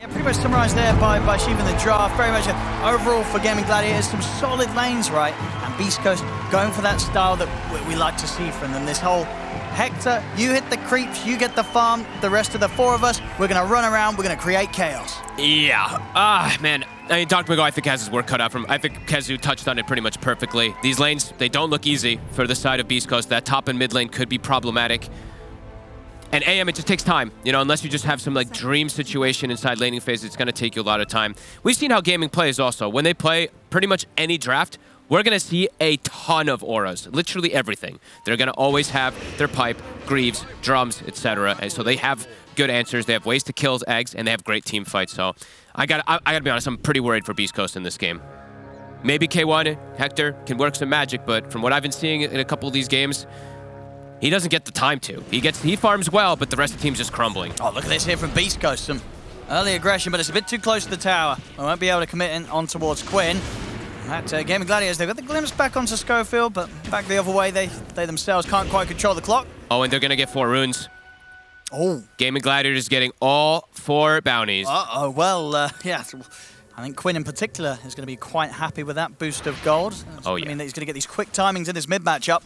Yeah, pretty much summarised there by Shiva in the draft. Very much overall for Gaming Gladiators, some solid lanes, right? And Beast Coast going for that style that we like to see from them. This whole Hector, you hit the creeps, you get the farm, the rest of the four of us, we're going to run around, we're going to create chaos. Yeah. Man. I mean, Dr. McGo, I think, has his work cut out from him. I think Kezu touched on it pretty much perfectly. These lanes, they don't look easy for the side of Beast Coast. That top and mid lane could be problematic. And AM, it just takes time. You know, unless you just have some, like, dream situation inside laning phase, it's going to take you a lot of time. We've seen how gaming plays also. When they play pretty much any draft, we're going to see a ton of auras. Literally everything. They're going to always have their pipe, greaves, drums, etc. And so they have good answers. They have ways to kill eggs, and they have great team fights. So I gotta be honest, I'm pretty worried for Beast Coast in this game. Maybe K1, Hector, can work some magic, but from what I've been seeing in a couple of these games, he doesn't get the time to. He farms well, but the rest of the team's just crumbling. Oh, look at this here from Beast Coast. Some early aggression, but it's a bit too close to the tower. We won't be able to commit in on towards Quinn. At Gaming Gladiators, they've got the glimpse back onto Schofield, but back the other way, they themselves can't quite control the clock. Oh, and they're gonna get 4 runes. Oh. Gaming Gladiators getting all 4 bounties. Uh-oh, well, yeah. I think Quinn in particular is going to be quite happy with that boost of gold. Oh, yeah. I mean, that he's going to get these quick timings in his mid matchup.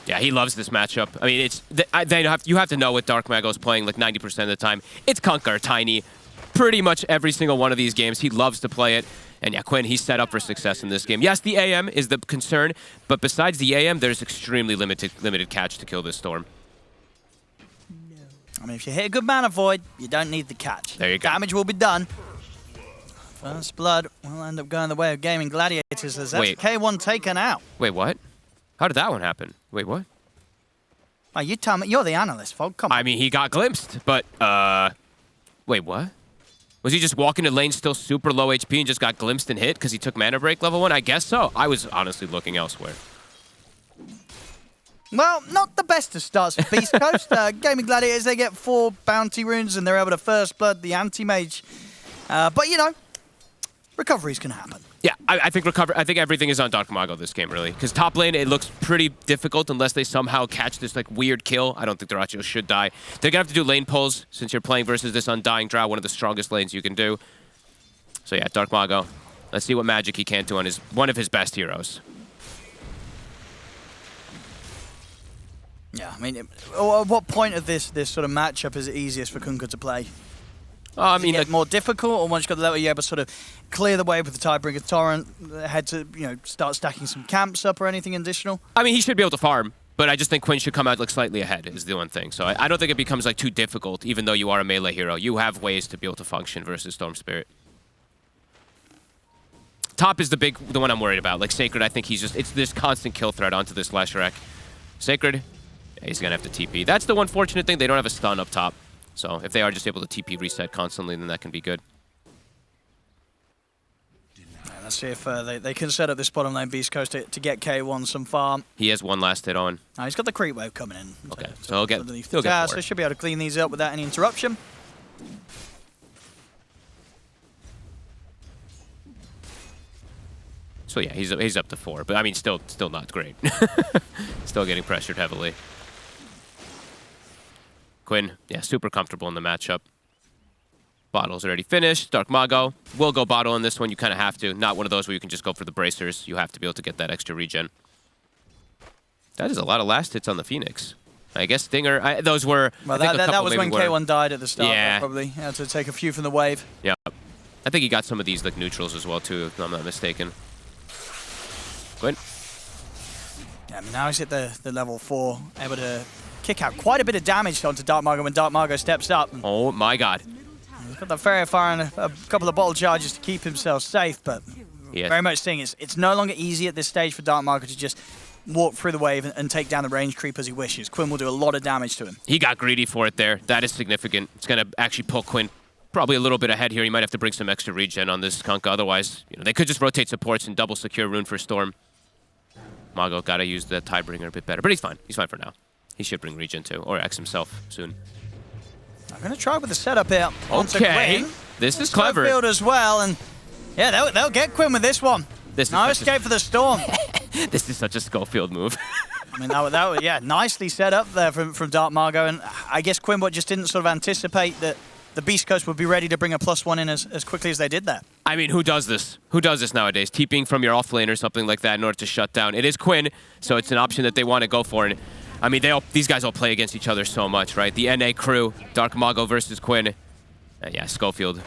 Yeah, he loves this matchup. I mean, you have to know what Dark Mago's playing like 90% of the time. It's Kunkka or Tiny. Pretty much every single one of these games, he loves to play it. And yeah, Quinn, he's set up for success in this game. Yes, the AM is the concern, but besides the AM, there's extremely limited catch to kill this Storm. I mean, if you hit a good mana void, you don't need the catch. There you go. Damage will be done. First blood will end up going the way of Gaming Gladiators as that's K1 taken out. Wait, what? How did that one happen? Wait, what? Oh, you tell me. You're the analyst, Fog. Come on. I mean, he got glimpsed, but, wait, what? Was he just walking to lane still super low HP and just got glimpsed and hit because he took mana break level 1? I guess so. I was honestly looking elsewhere. Well, not the best of starts for Beast Coast. Gaming Gladiators, they get 4 bounty runes and they're able to first blood the anti-mage. But, you know, recoveries can happen. Yeah, I think everything is on Dark Mago this game, really. Because top lane, it looks pretty difficult unless they somehow catch this like weird kill. I don't think Dyrachyo should die. They're going to have to do lane pulls since you're playing versus this Undying Drow, one of the strongest lanes you can do. So yeah, Dark Mago. Let's see what magic he can do on one of his best heroes. Yeah, I mean, at what point of this sort of matchup is it easiest for Kunkka to play? I mean, like, more difficult, or once you've got the level, you're able to sort of clear the way with the Tidebringer Torrent, head to, you know, start stacking some camps up or anything additional? I mean, he should be able to farm, but I just think Quinn should come out like slightly ahead is the one thing. So I don't think it becomes like too difficult, even though you are a melee hero. You have ways to be able to function versus Storm Spirit. Top is the one I'm worried about. Like Sacred, I think it's this constant kill threat onto this Leshrac. Sacred, yeah, he's gonna have to TP. That's the one fortunate thing, they don't have a stun up top. So if they are just able to TP reset constantly, then that can be good. Yeah, let's see if they can set up this bottom lane Beast Coast to get K1 some farm. He has one last hit on. Oh, he's got the creep wave coming in. Okay, so he'll get so he should be able to clean these up without any interruption. So yeah, he's up to 4, but I mean, still not great. Still getting pressured heavily. Quinn, yeah, super comfortable in the matchup. Bottle's already finished. Dark Mago will go bottle in this one. You kind of have to. Not one of those where you can just go for the bracers. You have to be able to get that extra regen. That is a lot of last hits on the Phoenix. I guess Stinger, those were... Well, that was when K1 died at the start, yeah. Probably. He had to take a few from the wave. Yeah. I think he got some of these like neutrals as well, too, if I'm not mistaken. Quinn. Yeah, I mean, now he's at the level 4, able to kick out quite a bit of damage onto Dark Mago when Dark Mago steps up. Oh my god. He's got the Fairy Fire and a couple of bottle charges to keep himself safe, but very much seeing it's no longer easy at this stage for Dark Mago to just walk through the wave and take down the range creep as he wishes. Quinn will do a lot of damage to him. He got greedy for it there. That is significant. It's going to actually pull Quinn probably a little bit ahead here. He might have to bring some extra regen on this Kunkka. Otherwise, you know, they could just rotate supports and double secure rune for Storm. Mago got to use the Tidebringer a bit better, but he's fine. He's fine for now. He should bring regen too, or X himself soon. I'm going to try with the setup here. Okay, this is clever. Field as well, and yeah, they'll get Quinn with this one. No escape for the Storm. This is such a Schofield move. I mean, that was yeah, nicely set up there from Dark Mago, and I guess Quinn just didn't sort of anticipate that the Beast Coast would be ready to bring a +1 in as quickly as they did that. I mean, who does this? Who does this nowadays? TPing from your off lane or something like that in order to shut down. It is Quinn, so it's an option that they want to go for. And I mean, these guys all play against each other so much, right? The NA crew, Dark Mago versus Quinn. Yeah, Schofield.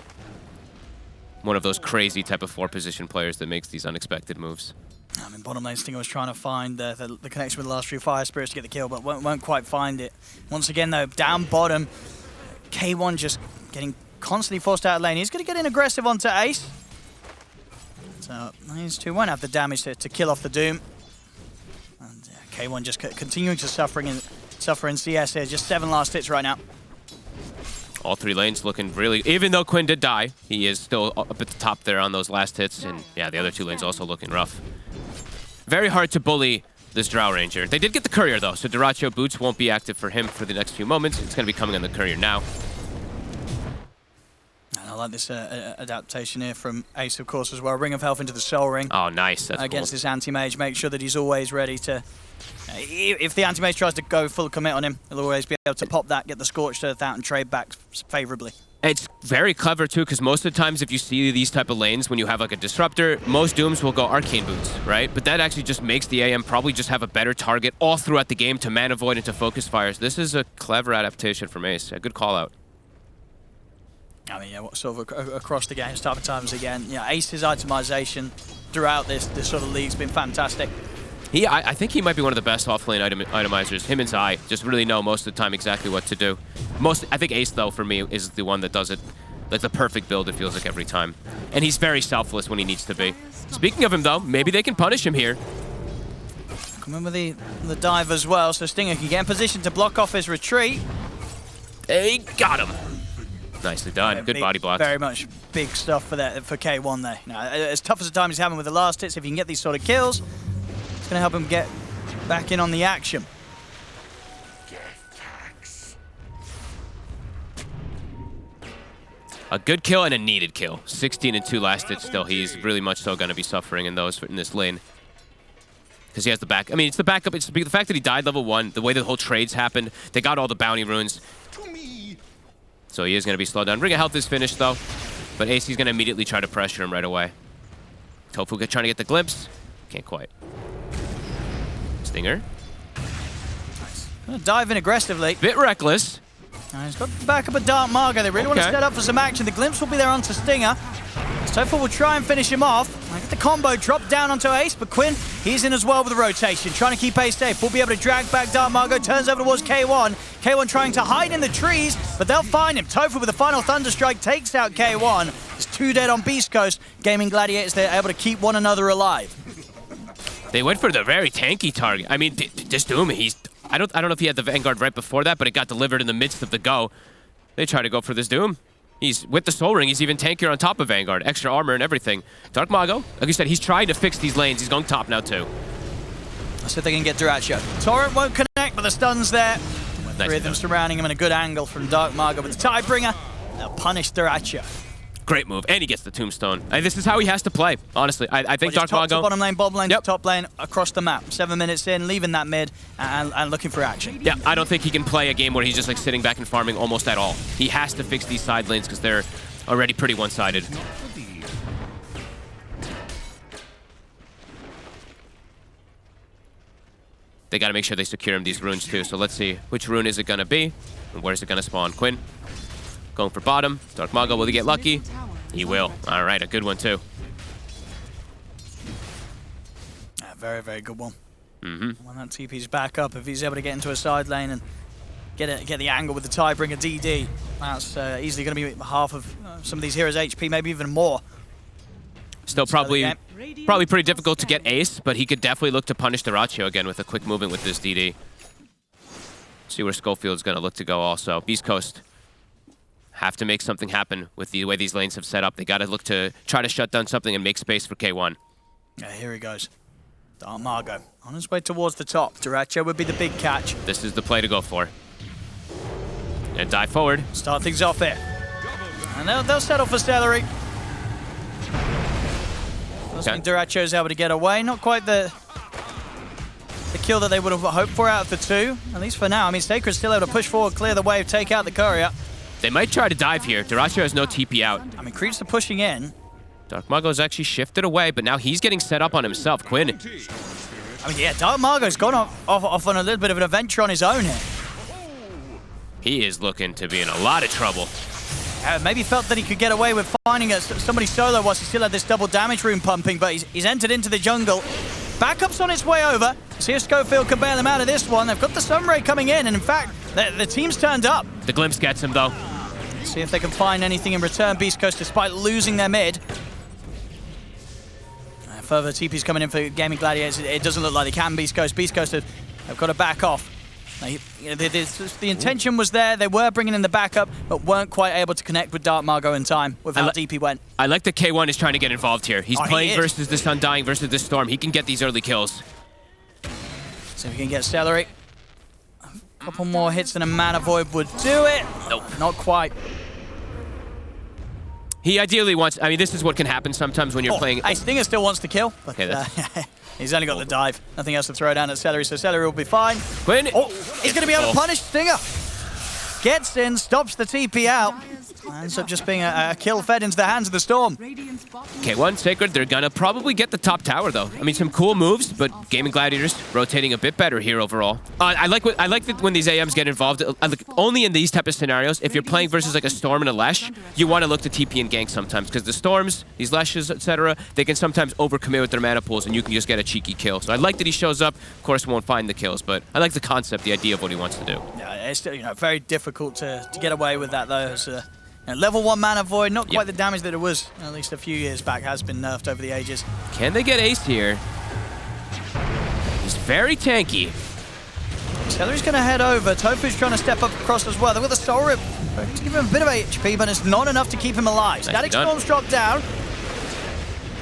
One of those crazy type of 4-position players that makes these unexpected moves. I mean, bottom lane Stinger was trying to find the connection with the last few Fire Spirits to get the kill, but won't quite find it. Once again, though, down bottom, K1 just getting constantly forced out of lane. He's going to get in aggressive onto Ace. So these two won't have the damage to kill off the Doom. And K1 just continuing to suffer in CS here. Just 7 last hits right now. All 3 lanes looking really... Even though Quinn did die, he is still up at the top there on those last hits. And yeah, the other 2 lanes also looking rough. Very hard to bully this Drow Ranger. They did get the Courier, though, so Dyrachyo boots won't be active for him for the next few moments. It's going to be coming on the Courier now. And I like this adaptation here from Ace, of course, as well. Ring of Health into the Soul Ring. Oh, nice. That's against cool. this Anti-Mage. Make sure that he's always ready to... if the Anti-Mage tries to go full commit on him, he'll always be able to pop that, get the Scorched Earth out, and trade back favorably. It's very clever, too, because most of the times if you see these type of lanes, when you have like a Disruptor, most Dooms will go Arcane Boots, right? But that actually just makes the AM probably just have a better target all throughout the game to Mana Void and to Focus Fires. This is a clever adaptation from Ace. A good call-out. I mean, yeah, sort of across the game, type of times again. Yeah, Ace's itemization throughout this sort of league's been fantastic. I think he might be one of the best off-lane itemizers. Him and Zai just really know most of the time exactly what to do. I think Ace, though, for me, is the one that does it. Like the perfect build, it feels like, every time. And he's very selfless when he needs to be. Speaking of him, though, maybe they can punish him here. Come in with the dive as well, so Stinger can get in position to block off his retreat. They got him. Nicely done. Good body block. Very much big stuff for K1 there. You know, as tough as the time he's having with the last hits, if he can get these sort of kills, it's going to help him get back in on the action. A good kill and a needed kill. 16 and 2 last hits still. He's really much so going to be suffering in this lane. Because he has the back. I mean, it's the backup. It's the fact that he died level 1, the way the whole trades happened. They got all the bounty runes. So he is going to be slowed down. Ring of Health is finished, though. But AC's going to immediately try to pressure him right away. Tofu trying to get the glimpse. Can't quite. Stinger. Nice. Gonna dive in aggressively. Bit reckless. He's got the back up a Dark Margo. They really want to set up for some action. The glimpse will be there onto Stinger. Tofu will try and finish him off. I get the combo drop down onto Ace, but Quinn, he's in as well with the rotation, trying to keep Ace safe. We'll be able to drag back Dark Margo, turns over towards K1. K1 trying to hide in the trees, but they'll find him. Tofu with a final Thunderstrike takes out K1. There's 2 dead on Beast Coast. Gaming Gladiators, they're able to keep one another alive. They went for the very tanky target. I mean, this Doom, I don't know if he had the Vanguard right before that, but it got delivered in the midst of the go. They try to go for this Doom. He's with the Soul Ring. He's even tankier on top of Vanguard. Extra armor and everything. Dark Mago, like you said, he's trying to fix these lanes. He's going top now, too. Let's see if they can get Dyrachyo. Torrent won't connect, but the stun's there. Nice. 3 of them surrounding him, and a good angle from Dark Mago. But the Tidebringer, they'll punish Dyrachyo. Great move, and he gets the Tombstone. This is how he has to play, honestly. I think Dark Mago... bottom lane, bottom lane, top lane, across the map. 7 minutes in, leaving that mid, and looking for action. Yeah, I don't think he can play a game where he's just like sitting back and farming almost at all. He has to fix these side lanes because they're already pretty one-sided. They got to make sure they secure him these runes too, so let's see which rune is it going to be, and where's it going to spawn. Quinn going for bottom. Dark Mago, will he get lucky? He will. All right, a good one too. Very, very good one. Mm-hmm. When that TP's back up, if he's able to get into a side lane and get the angle with the Tidebringer DD, that's easily going to be half of some of these heroes' HP, maybe even more. Still probably pretty difficult to get Ace, but he could definitely look to punish Dyrachyo again with a quick movement with this DD. See where Schofield's going to look to go also. Beast Coast have to make something happen with the way these lanes have set up. They got to look to try to shut down something and make space for K1. Yeah, here he goes. Dark Mago on his way towards the top. Dyrachyo would be the big catch. This is the play to go for. And dive forward. Start things off here. And they'll settle for Celery. I think Dyrachyo's able to get away. Not quite the kill that they would have hoped for out of the 2. At least for now. I mean, Sacred's still able to push forward, clear the wave, take out the Courier. They might try to dive here. Dyrachyo has no TP out. I mean, creeps are pushing in. Dark Mago's actually shifted away, but now he's getting set up on himself. Quinn. I mean, yeah, Dark Margo's gone off on a little bit of an adventure on his own here. He is looking to be in a lot of trouble. Maybe felt that he could get away with finding somebody solo whilst he still had this double damage rune pumping, but he's entered into the jungle. Backup's on its way over. See if Schofield can bail them out of this one. They've got the Sunray coming in, and in fact, the team's turned up. The glimpse gets him, though. See if they can find anything in return, Beast Coast, despite losing their mid. Further TP's coming in for Gaming Gladiators. It doesn't look like they can, Beast Coast. Beast Coast have got to back off. The intention was there. They were bringing in the backup, but weren't quite able to connect with Dark Margo in time with how deep he went. I like that K1 is trying to get involved here. He's playing versus this Undying versus this Storm. He can get these early kills. So we can get Celery. A couple more hits and a Mana Void would do it. Nope. Not quite. He ideally wants... I mean, this is what can happen sometimes when you're playing... Hey, Stinger still wants to kill, but he's only got the dive. Nothing else to throw down at Celery, so Celery will be fine. Quinn! Oh, he's going to be able to punish Stinger. Gets in, stops the TP out. Ends up just being a kill fed into the hands of the Storm. K1, Sacred, they're going to probably get the top tower, though. I mean, some cool moves, but Gaming Gladiators rotating a bit better here overall. I like that when these AMs get involved, only in these type of scenarios, if you're playing versus like a Storm and a Lesh, you want to look to TP and gank sometimes, because the Storms, these Leshes, etc., they can sometimes overcommit with their mana pools, and you can just get a cheeky kill. So I like that he shows up. Of course, won't find the kills, but I like the concept, the idea of what he wants to do. Yeah, it's still, very difficult to get away with that, though. Level 1 Mana Void, not quite the damage that it was, at least a few years back, has been nerfed over the ages. Can they get Ace here? He's very tanky. Celery's going to head over. Tofu's trying to step up across as well. They've got the Soul Rip to give him a bit of HP, but it's not enough to keep him alive. Static Storm's dropped down.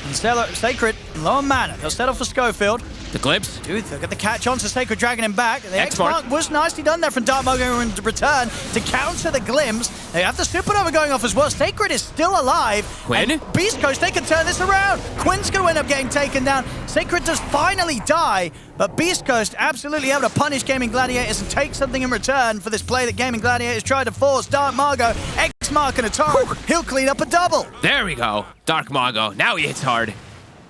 And Sacred, low on mana. They'll settle for Schofield. The glimpse. Dude, they'll get the catch on to Sacred, dragging him back. The X-Mark was nicely done there from Dark Margo in return to counter the glimpse. They have the Supernova going off as well. Sacred is still alive. Quinn? And Beast Coast, they can turn this around. Quinn's going to end up getting taken down. Sacred does finally die, but Beast Coast absolutely able to punish Gaming Gladiators and take something in return for this play that Gaming Gladiators tried to force. Dark Margo, X-Mark and a torrent. He'll clean up a double. There we go. Dark Margo. Now he hits hard.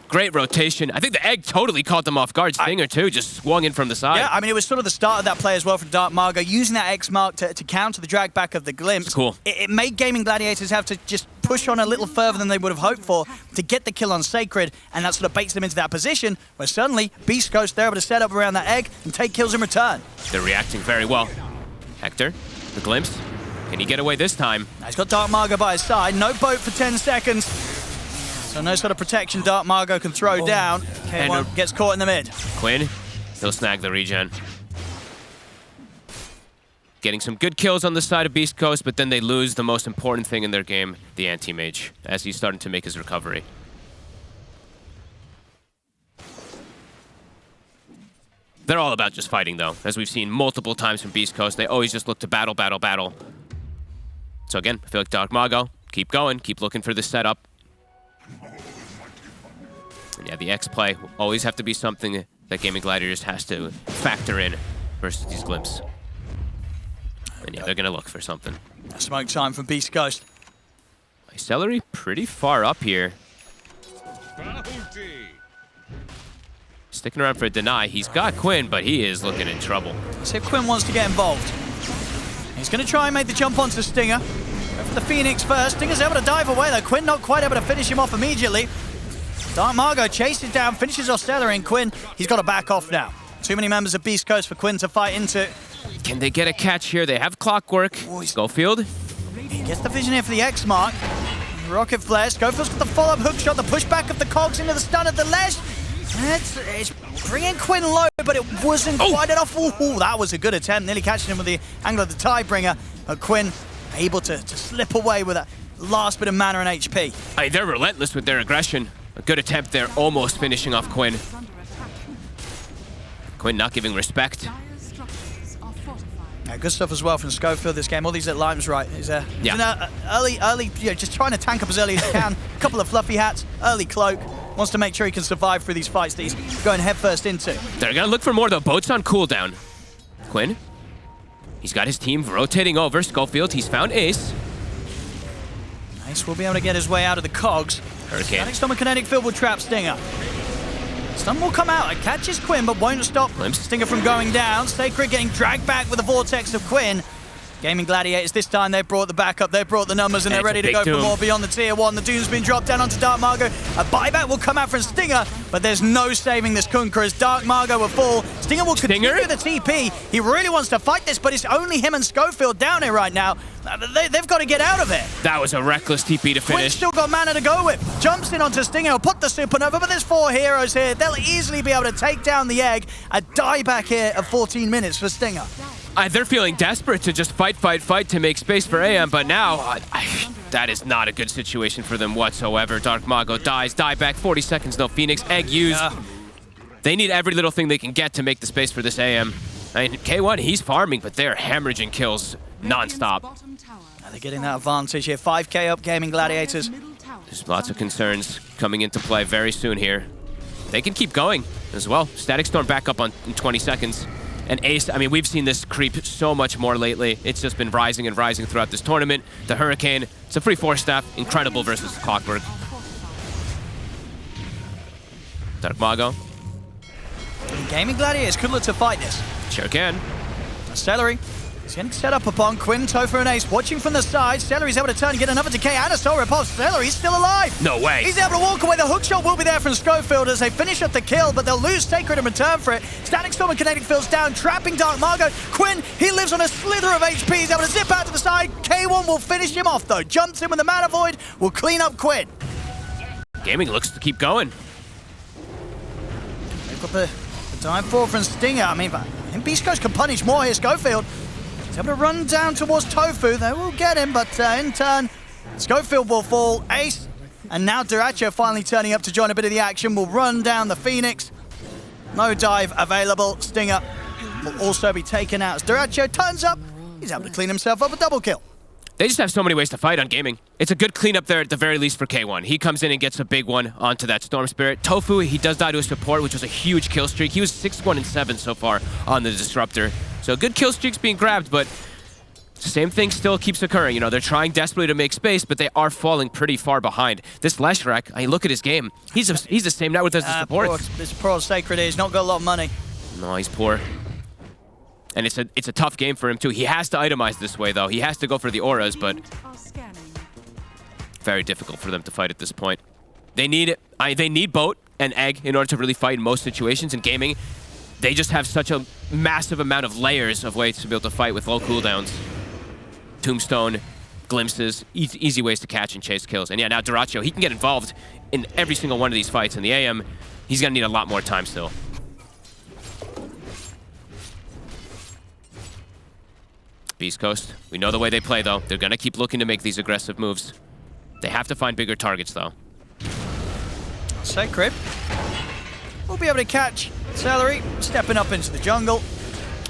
Great rotation. I think the egg totally caught them off guard. Stinger, too, just swung in from the side. Yeah, I mean, it was sort of the start of that play as well from Dark Margo, using that X-Mark to counter the drag back of the glimpse. It's cool. It made Gaming Gladiators have to just push on a little further than they would have hoped for to get the kill on Sacred, and that sort of baits them into that position where suddenly Beast Coast, they're able to set up around that egg and take kills in return. They're reacting very well. Hector, the glimpse. Can he get away this time? He's got Dark Margo by his side. No boat for 10 seconds. So no sort of protection Dark Margo can throw down. K1 gets caught in the mid. Quinn, he'll snag the regen. Getting some good kills on the side of Beast Coast, but then they lose the most important thing in their game, the anti-mage, as he's starting to make his recovery. They're all about just fighting, though. As we've seen multiple times from Beast Coast, they always just look to battle, battle, battle. So again, I feel like Dark Margo, keep going, keep looking for this setup. And yeah, the X-play will always have to be something that Gaming Gladiators has to factor in versus these glimpses. And yeah, they're going to look for something. Smoke time from Beast Coast. Celery pretty far up here. Sticking around for a deny. He's got Quinn, but he is looking in trouble. See if Quinn wants to get involved. He's going to try and make the jump onto Stinger. Go for the Phoenix first. Stinger's able to dive away, though. Quinn not quite able to finish him off immediately. Dark Margo chases down, finishes off Celery, and Quinn, he's got to back off now. Too many members of Beast Coast for Quinn to fight into. Can they get a catch here? They have Clockwork. Schofield. He gets the vision here for the X-Mark. Rocket Flare. Schofield's got the follow-up hook shot, the pushback of the cogs into the stun of the Lesh. It's bringing Quinn low, but it wasn't quite enough. Ooh, that was a good attempt. Nearly catching him with the angle of the Tidebringer. But Quinn able to slip away with that last bit of mana and HP. Hey, they're relentless with their aggression. A good attempt there, almost finishing off Quinn. Quinn not giving respect. Yeah, good stuff as well from Schofield this game. All these little items right. He's early, just trying to tank up as early as he can. A couple of fluffy hats, early cloak. Wants to make sure he can survive through these fights that he's going headfirst into. They're going to look for more, though. Boat's on cooldown. Quinn. He's got his team rotating over. Schofield, he's found Ace. Ace will be able to get his way out of the cogs. Hurricane. Static Storm and Kinetic Field will trap Stinger. Stun will come out. It catches Quinn, but won't stop Stinger from going down. Sacred getting dragged back with the vortex of Quinn. Gaming Gladiators this time, they've brought the backup, they've brought the numbers, and they're ready to go for more beyond the tier 1. The Doom's been dropped down onto Dark Margot. A buyback will come out from Stinger, but there's no saving this Kunkka as Dark Margot will fall. Stinger will continue the TP. He really wants to fight this, but it's only him and Schofield down here right now. They've got to get out of it. That was a reckless TP to finish. Quinn's still got mana to go with. Jumps in onto Stinger, will put the Supernova, but there's 4 heroes here. They'll easily be able to take down the egg. A dieback here of 14 minutes for Stinger. They're feeling desperate to just fight to make space for AM, but now that is not a good situation for them whatsoever. Dark Mago dies, die back, 40 seconds, no Phoenix, egg used. They need every little thing they can get to make the space for this AM. I mean, K1, he's farming, but they're hemorrhaging kills non-stop. They're getting that advantage here. 5k up Gaming Gladiators. There's lots of concerns coming into play very soon here. They can keep going as well. Static Storm back up in 20 seconds. And Ace, I mean, we've seen this creep so much more lately. It's just been rising and rising throughout this tournament. The Hurricane, it's a free 4-staff, incredible versus Clockwork. Dark Mago. Gaming Gladiators could look to fight this. Sure can. Celery. He's getting set up upon Quinn, Topher, and Ace. Watching from the side. Celery's able to turn and get another decay and a soul repulse. Celery's still alive. No way. He's able to walk away. The hookshot will be there from Schofield as they finish up the kill, but they'll lose Sacred in return for it. Static Storm and Kinetic Field's down, trapping Dark Margot. Quinn, he lives on a slither of HP. He's able to zip out to the side. K1 will finish him off, though. Jumps in with the Mana Void. Will clean up Quinn. Gaming looks to keep going. They've got the dive forward from Stinger. I mean, Beast Coast can punish more here. Schofield. He's able to run down towards Tofu. They will get him, but in turn, Schofield will fall. Ace, and now Duracho finally turning up to join a bit of the action. Will run down the Phoenix. No dive available. Stinger will also be taken out as Duracho turns up. He's able to clean himself up a double kill. They just have so many ways to fight on Gaming. It's a good cleanup there at the very least for K1. He comes in and gets a big one onto that Storm Spirit. Tofu, he does die to a support, which was a huge kill streak. He was 6-1-7 so far on the Disruptor. So good kill streaks being grabbed, but same thing still keeps occurring. You know, they're trying desperately to make space, but they are falling pretty far behind. This Leshrac, I look at his game. He's the same net worth as the support. This poor Sacred he's not got a lot of money. No, he's poor. And it's a tough game for him too. He has to itemize this way though. He has to go for the auras, but very difficult for them to fight at this point. They need boat and egg in order to really fight in most situations in Gaming. They just have such a massive amount of layers of ways to be able to fight with low cooldowns. Tombstone, glimpses, easy ways to catch and chase kills. And yeah, now Duracho, he can get involved in every single one of these fights. In the AM, he's gonna need a lot more time still. Beast Coast, we know the way they play though. They're gonna keep looking to make these aggressive moves. They have to find bigger targets though. Sacred will be able to catch Celery, stepping up into the jungle.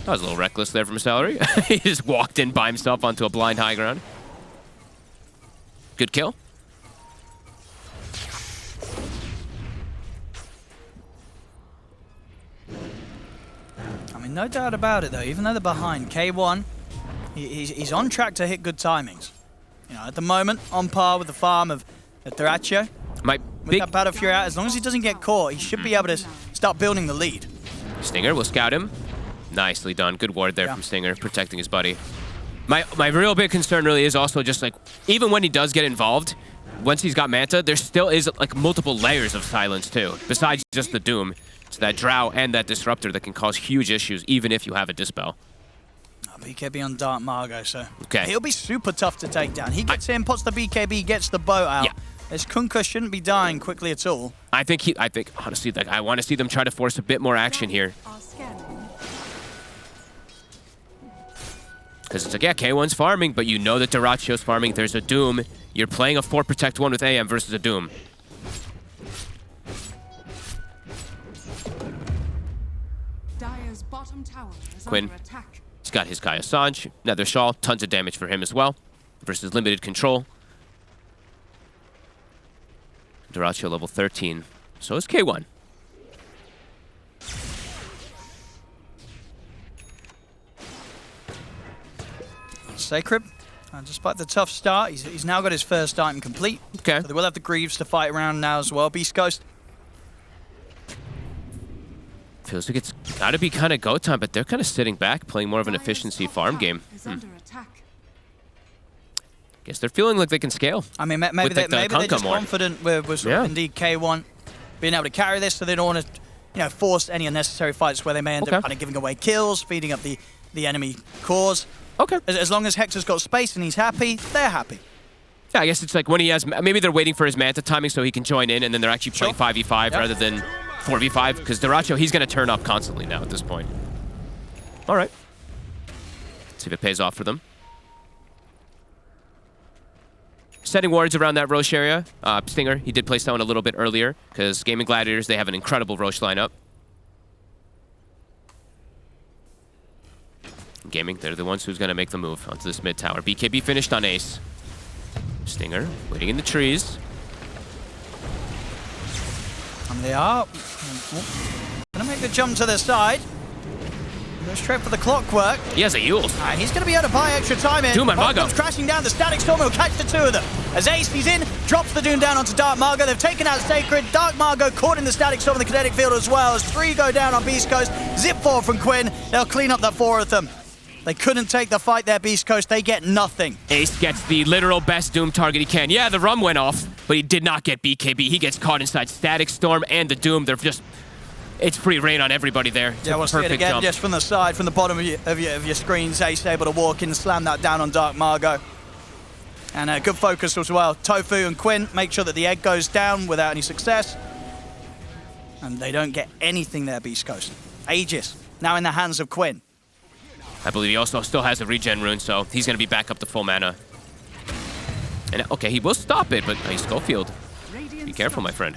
That was a little reckless there from Celery. He just walked in by himself onto a blind high ground. Good kill. I mean, no doubt about it though, even though they're behind, K1, he's on track to hit good timings. You know, at the moment, on par with the farm of Duracho. With that Battle Fury out, as long as he doesn't get caught, he should be able to start building the lead. Stinger will scout him. Nicely done. Good ward there from Stinger, protecting his buddy. My real big concern really is also just like, even when he does get involved, once he's got Manta, there still is like multiple layers of silence too, besides just the Doom. It's that Drow and that Disruptor that can cause huge issues, even if you have a Dispel. BKB on Dark Margot, so okay. He'll be super tough to take down. He gets in, puts the BKB, gets the boat out. Yeah. This Kunkka shouldn't be dying quickly at all. I think honestly, like, I want to see them try to force a bit more action here. Because it's like, yeah, K1's farming, but you know that Duracho's farming. There's a Doom. You're playing a 4 Protect 1 with AM versus a Doom. Dire's bottom tower is Quinn. under attack. He's got his Kai Assange, Nether Shawl, tons of damage for him as well. Versus limited control. Duracho level 13. So is K1. Sacred, despite the tough start, he's now got his first item complete. Okay. So they will have the Greaves to fight around now as well. Beast Coast. Feels like it's got to be kind of go time, but they're kind of sitting back, playing more of an efficiency farm game. Guess they're feeling like they can scale. I mean, maybe they're just confident with sort of indeed K1 being able to carry this, so they don't want to, force any unnecessary fights where they may end up kind of giving away kills, feeding up the enemy cores. Okay. As long as Hector's got space and he's happy, they're happy. Yeah, I guess it's like when he has, maybe they're waiting for his Manta timing so he can join in, and then they're actually playing 5v5 rather than 4v5, because Duracho, he's going to turn up constantly now at this point. All right. Let's see if it pays off for them. Setting wards around that Roche area. Stinger, he did place that one a little bit earlier, because Gaming Gladiators, they have an incredible Roche lineup. Gaming, they're the ones who's going to make the move onto this mid tower. BKB finished on Ace. Stinger, waiting in the trees. And they are gonna make the jump to the side. Go straight for the clockwork. He has a Yule. And he's gonna be able to buy extra time in. Doom and Margo comes crashing down. The Static Storm will catch the two of them. As Ace, he's in, drops the Doom down onto Dark Margo. They've taken out Sacred. Dark Margo caught in the Static Storm in the kinetic field as well. As 3 go down on Beast Coast. Zip 4 from Quinn. They'll clean up the 4 of them. They couldn't take the fight there, Beast Coast. They get nothing. Ace gets the literal best Doom target he can. Yeah, the rum went off, but he did not get BKB. He gets caught inside Static Storm and the Doom. They're just... It's free reign on everybody there. It's we'll see it again jump. Just from the side, from the bottom of your screens. Ace able to walk in and slam that down on Dark Margo. And good focus as well. Tofu and Quinn make sure that the egg goes down without any success. And they don't get anything there, Beast Coast. Aegis, now in the hands of Quinn. I believe he also still has a regen rune, so he's going to be back up to full mana. And okay, he will stop it, but he's Schofield. Be careful, my friend.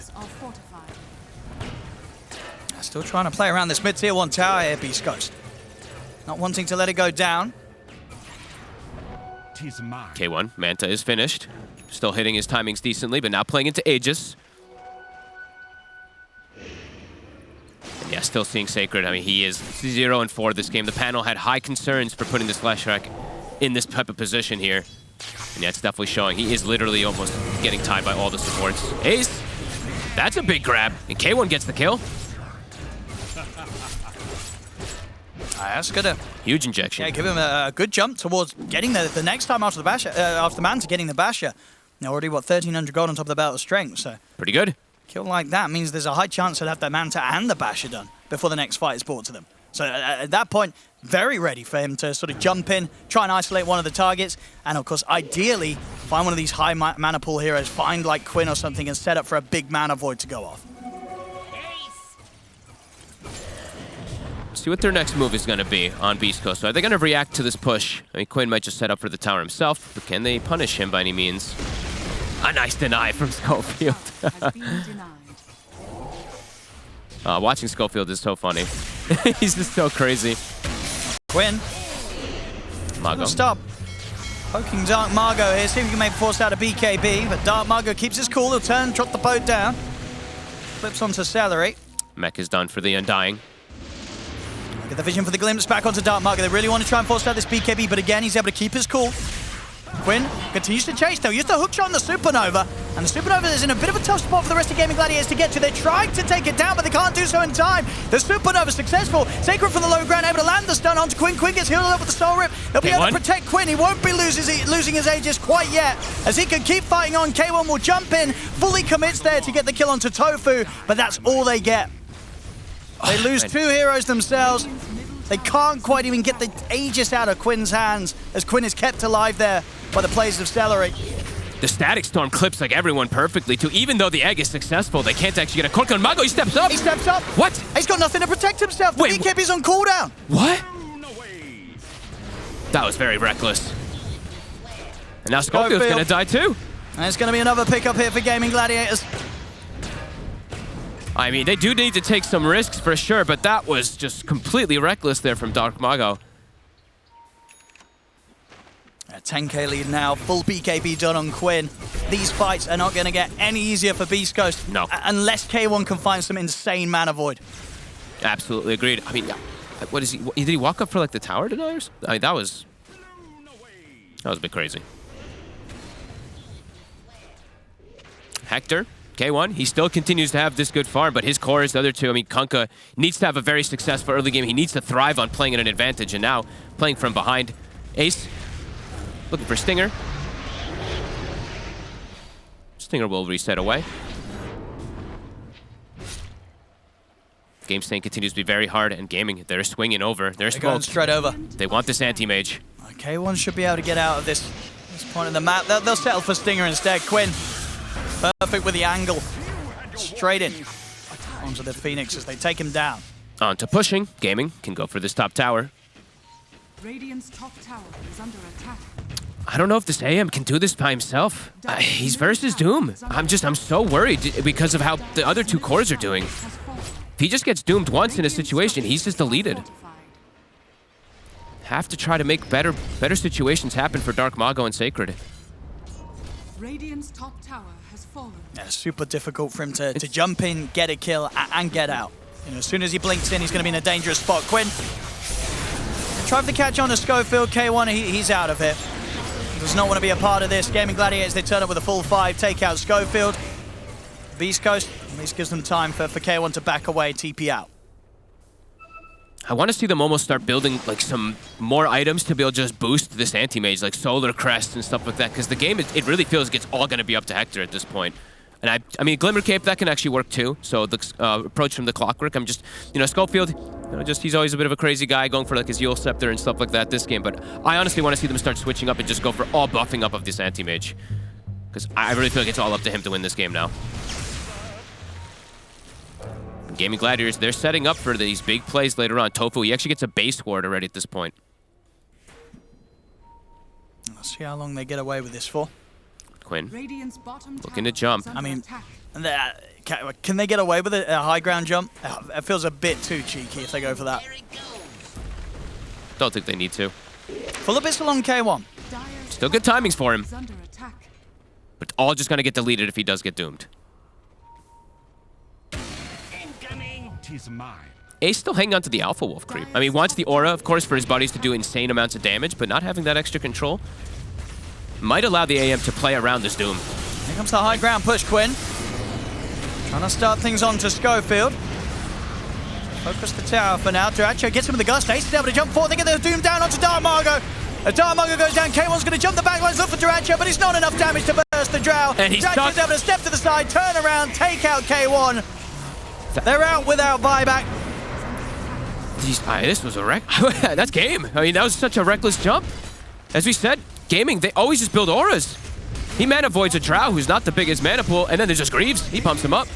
Still trying to play around this mid-tier 1 tower here, Beast Coast. Not wanting to let it go down. K1, Manta is finished. Still hitting his timings decently, but now playing into Aegis. And yeah, still seeing Sacred. I mean, he is 0-4 this game. The panel had high concerns for putting this Leshrac in this type of position here. And yeah, it's definitely showing. He is literally almost getting tied by all the supports. Ace, that's a big grab. And K1 gets the kill. That's good. Huge injection. Yeah, give him a good jump towards getting the next time after the Basher, after the Manta getting the Basher. Now already, 1,300 gold on top of the belt of strength, so... Pretty good. Kill like that means there's a high chance they'll have the Manta and the Basher done before the next fight is brought to them. So at that point, very ready for him to sort of jump in, try and isolate one of the targets, and of course, ideally, find one of these high mana pool heroes, find like Quinn or something, and set up for a big mana void to go off. See what their next move is going to be on Beast Coast. So are they going to react to this push? I mean, Quinn might just set up for the tower himself, but can they punish him by any means? A nice deny from Schofield. Watching Schofield is so funny. He's just so crazy. Quinn. Margo. Stop. Poking Dark Margo here. See if he can maybe force out a BKB, but Dark Margo keeps his cool. He'll turn, drop the boat down. Flips onto Celery. Mech is done for the Undying. Get the vision for the glimpse back onto Dark Margo. They really want to try and force out this BKB, but again, he's able to keep his cool. Quinn continues to chase, though. Used the hook shot on the Supernova, and the Supernova is in a bit of a tough spot for the rest of Gaming Gladiators to get to. They're trying to take it down, but they can't do so in time. The Supernova successful. Sacred from the low ground, able to land the stun onto Quinn. Quinn gets healed up with the Soul Rip. They'll be able to protect Quinn. He won't be losing his Aegis quite yet, as he can keep fighting on. K1 will jump in, fully commits there to get the kill onto Tofu, but that's all they get. They lose 2 heroes themselves. They can't quite even get the Aegis out of Quinn's hands, as Quinn is kept alive there by the plays of Celery. The Static Storm clips like everyone perfectly, too. Even though the egg is successful, they can't actually get a cork on Margo. He steps up. He steps up. What? He's got nothing to protect himself. The BKB's on cooldown. What? That was very reckless. And now Schofield's going to die, too. And it's going to be another pickup here for Gaming Gladiators. I mean, they do need to take some risks for sure, but that was just completely reckless there from Dark Margo. A 10k lead now, full BKB done on Quinn. These fights are not going to get any easier for Beast Coast. No. Unless K1 can find some insane mana void. Absolutely agreed. I mean, what is he? Did he walk up for like the tower deniers? I mean, that was That was a bit crazy. Hector, K1, he still continues to have this good farm, but his core is the other two. I mean, Kunkka needs to have a very successful early game. He needs to thrive on playing at an advantage, and now playing from behind. Ace, looking for Stinger. Stinger will reset away. Game staying continues to be very hard, and Gaming, they're swinging over. They're going straight over. They want this anti-mage. K1 should be able to get out of this point in the map. They'll settle for Stinger instead. Quinn, perfect with the angle. Straight in onto the Phoenix as they take him down. On to pushing. Gaming can go for this top tower. Radiant's top tower is under attack. I don't know if this AM can do this by himself. He's versus Doom. I'm so worried because of how the other two cores are doing. If he just gets doomed once in a situation, he's just deleted. Have to try to make better situations happen for Dark Mago and Sacred. Radiant's top tower has fallen. Yeah, super difficult for him to jump in, get a kill, and get out. You know, as soon as he blinks in, he's going to be in a dangerous spot. Quinn, try for the catch on to Schofield. K1, he's out of it. He does not want to be a part of this. Gaming Gladiators, they turn up with a full 5, take out Schofield. Beast Coast, at least gives them time for K1 to back away, TP out. I want to see them almost start building like some more items to be able to just boost this anti-mage, like Solar Crest and stuff like that, because the game, it really feels like it's all going to be up to Hector at this point. And I mean, Glimmer Cape, that can actually work too. So the approach from the Clockwork, I'm just, you know, Schofield, you know, he's always a bit of a crazy guy going for like his Yule Scepter and stuff like that this game. But I honestly want to see them start switching up and just go for all buffing up of this anti-mage. Because I really feel like it's all up to him to win this game now. Gaming Gladiators, they're setting up for these big plays later on. Tofu, he actually gets a base ward already at this point. Let's see how long they get away with this for. Quinn, Radiant's bottom looking to jump. I mean, can they get away with a high ground jump? It feels a bit too cheeky if they go for that. Don't think they need to. Full of bits along K1. Still good timings for him. Under attack. But all just going to get deleted if he does get doomed. Ace still hanging on to the Alpha Wolf creep. I mean, wants the aura, of course, for his buddies to do insane amounts of damage, but not having that extra control might allow the AM to play around this Doom. Here comes the high ground push, Quinn. Trying to start things on to Schofield. Focus the tower for now. Duracho gets him with the gust. Ace is able to jump forward. They get the Doom down onto Dark Margo. Dark Margo goes down. K1's going to jump the backlines, look for Duracho, but it's not enough damage to burst the Drow. And he's stuck. Duracho's able to step to the side, turn around, take out K1. They're out without buyback. This was a wreck. That's game. I mean, that was such a reckless jump. As we said, Gaming, they always just build auras. He mana voids a Drow who's not the biggest mana pool, and then there's just Greaves. He pumps him up.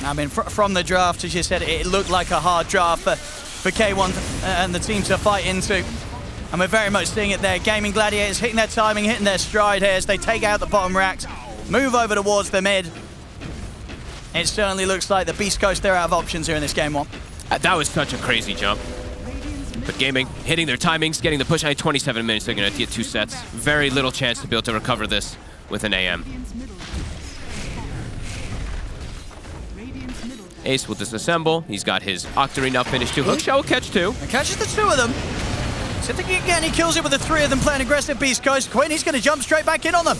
I mean, from the draft, as you said, it looked like a hard draft for K1 and the team to fight into. And we're very much seeing it there. Gaming Gladiators hitting their timing, hitting their stride here as they take out the bottom racks, move over towards the mid. It certainly looks like the Beast Coast, they're out of options here in this game 1. That was such a crazy jump. But Gaming, hitting their timings, getting the push. I 27 minutes, they're going to get 2 sets. Very little chance to be able to recover this with an AM. Ace will disassemble. He's got his Octarine now finished too. Hookshot will catch 2. And catches the 2 of them. So if they can get any kills it with the 3 of them playing aggressive Beast Coast. Quinn, he's going to jump straight back in on them.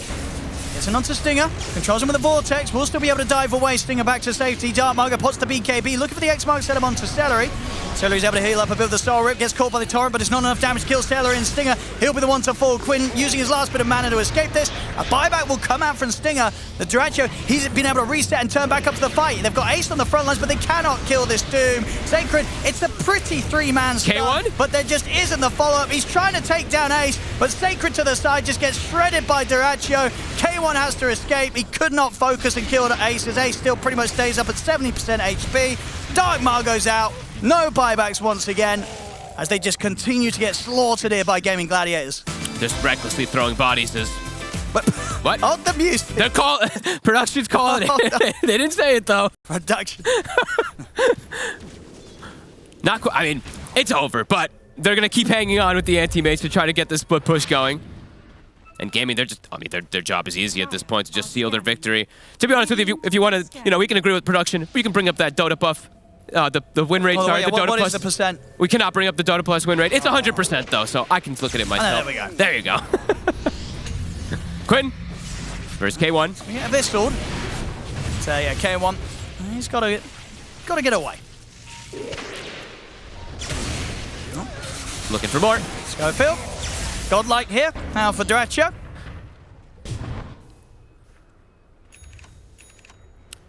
Gets in onto Stinger, controls him with the Vortex, will still be able to dive away. Stinger back to safety, Dark Margo pots the BKB, looking for the X-Mark, set him onto Celery. Celery's able to heal up a bit of the Soul Rip, gets caught by the Torrent, but it's not enough damage to kill Celery and Stinger. He'll be the one to fall. Quinn using his last bit of mana to escape this. A buyback will come out from Stinger. The Duracho, he's been able to reset and turn back up to the fight. They've got Ace on the front lines, but they cannot kill this Doom. Sacred, it's a pretty 3-man start, K1? but there just isn't the follow-up. He's trying to take down Ace, but Sacred to the side just gets shredded by Duracho. K1 has to escape. He could not focus and kill Ace, as Ace still pretty much stays up at 70% HP. Dark Margo's out. No buybacks once again, as they just continue to get slaughtered here by Gaming Gladiators. Just recklessly throwing bodies as... But What? Hold the music. They're production's calling it. They didn't say it, though. Production. Not quite. I mean, it's over, but they're going to keep hanging on with the anti-mates to try to get this split push going. And Gaming, they're just, I mean, their job is easy at this point to just seal their victory. To be honest with you, if you want to, you know, we can agree with production. We can bring up that Dota buff. The win rate, sorry, the Dota what Plus. is the percent? We cannot bring up the Dota Plus win rate. It's 100% though, so I can look at it myself. there we go. There you go. Quinn versus K1. We have this sword. So yeah, K1. He's got to get away. Looking for more. Schofield. Godlike here. Now for Dracha.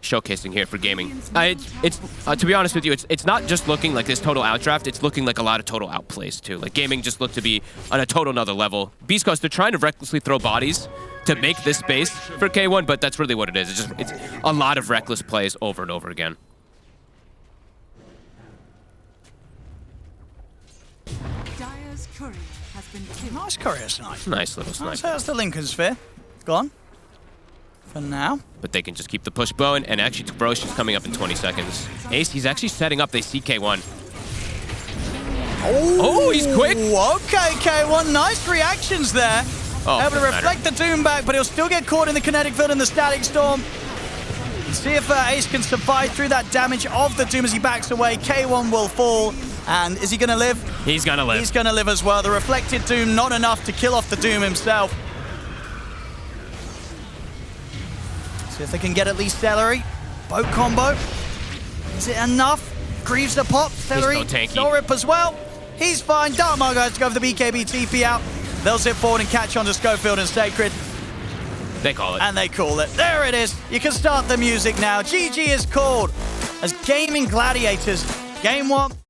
Showcasing here for gaming. It's to be honest with you, it's not just looking like this total outdraft, it's looking like a lot of total outplays too. Like gaming just looked to be on a total another level. Beast Coast, they're trying to recklessly throw bodies to make this space for K1, but that's really what it is. It's a lot of reckless plays over and over again. Dire's courier has been killed. Nice courier snipe. Nice little snipe. So that's the Lincoln Sphere. Gone. For now. But they can just keep the push going, and actually Ferocious coming up in 20 seconds. Ace, he's actually setting up. They see K1. Oh, he's quick. Okay, K1. Nice reactions there. Oh, Able to reflect the Doom back, but he'll still get caught in the kinetic field and the static storm. See if Ace can survive through that damage of the Doom as he backs away. K1 will fall. And is he going to live? He's going to live. He's going to live as well. The reflected Doom, not enough to kill off the Doom himself. See if they can get at least Celery. Boat combo. Is it enough? Greaves the pop. Celery. He's so tanky. Soul Rip as well. He's fine. Darkmar guys to go for the BKB TP out. They'll zip forward and catch onto Schofield and Sacred. They call it. And they call it. There it is. You can start the music now. GG is called as Gaming Gladiators. Game 1.